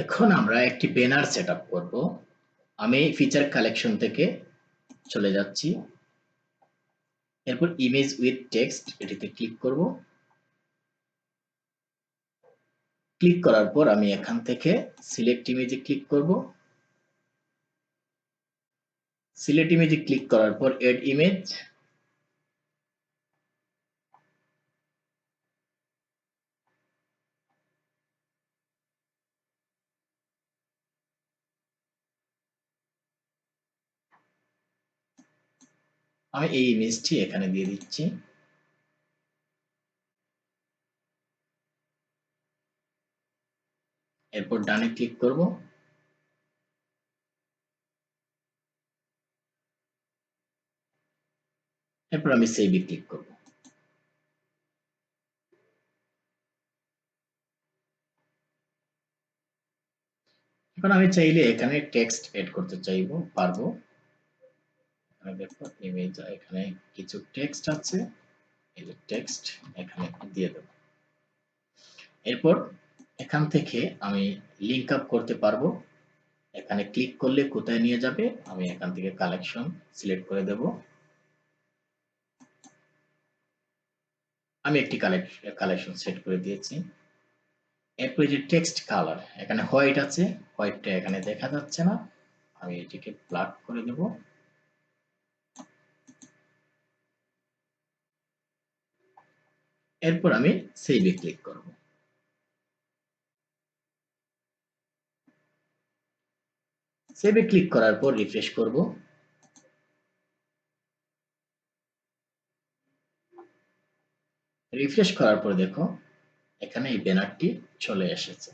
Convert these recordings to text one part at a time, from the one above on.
এখন আমরা একটি ব্যানার সেটআপ করব। আমি ফিচার কালেকশন থেকে চলে যাচ্ছি। এরপর ইমেজ উইথ টেক্সট এটিতে ক্লিক করব। ক্লিক করার পর আমি এখান থেকে সিলেক্ট ইমেজে ক্লিক করব। সিলেক্ট ইমেজে ক্লিক করার পর এড ইমেজ, আমি এই ইমেজটি এখানে দিয়ে দিচ্ছি। এরপর ডানে ক্লিক করব। এরপর আমি সেভে ক্লিক করব। এখন আমি চাইলে এখানে টেক্সট এড করতে পারবো। দেখো ইমেজ এখানে কিছু টেক্সট আছে, এই যে টেক্সট এখানে দিয়ে দেব। এরপর এখান থেকে আমি লিংক আপ করতে পারবো। এখানে ক্লিক করলে কোথায় নিয়ে যাবে, আমি এখান থেকে কালেকশন সিলেক্ট করে দেব। আমি একটি কালেকশন সেট করে দিয়েছি। এরপর যে টেক্সট কালার এখানে হোয়াইট আছে, হোয়াইটটা এখানে দেখা যাচ্ছে না, আমি এটিকে ব্ল্যাক করে দেব। এরপর আমি সেভে ক্লিক করব। সেভে ক্লিক করার পর রিফ্রেশ করব। রিফ্রেশ করার পর দেখো এখানে এই ব্যানারটি চলে এসেছে।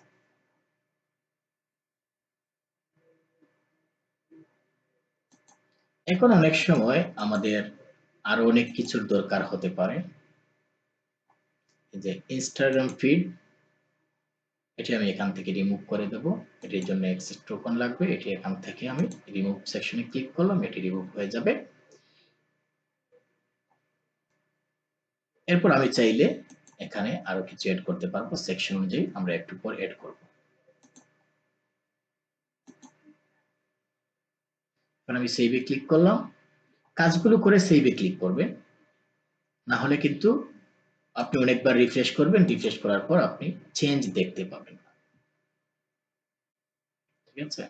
এখন অনেক সময় আমাদের আরো অনেক কিছুর দরকার হতে পারে। যে ইনস্টাগ্রাম ফিড, এটি আমি এখান থেকে রিমুভ করে দেব। এটির জন্য অ্যাক্সেস টোকেন লাগবে, এটি এখান থেকে আমি রিমুভ সেকশনে ক্লিক করলাম, এটি রিমুভ হয়ে যাবে। এরপর আমি চাইলে এখানে আরো কিছু এড করতে পারবো, সেকশন অনুযায়ী আমরা একটু পর এড করব। এখন আমি সেভে ক্লিক করলাম। কাজগুলো করে সেভে ক্লিক করবেন, না হলে কিন্তু আপনি অনেকবার রিফ্রেশ করবেন, রিফ্রেশ করার পর আপনি চেঞ্জ দেখতে পাবেন। ঠিক আছে।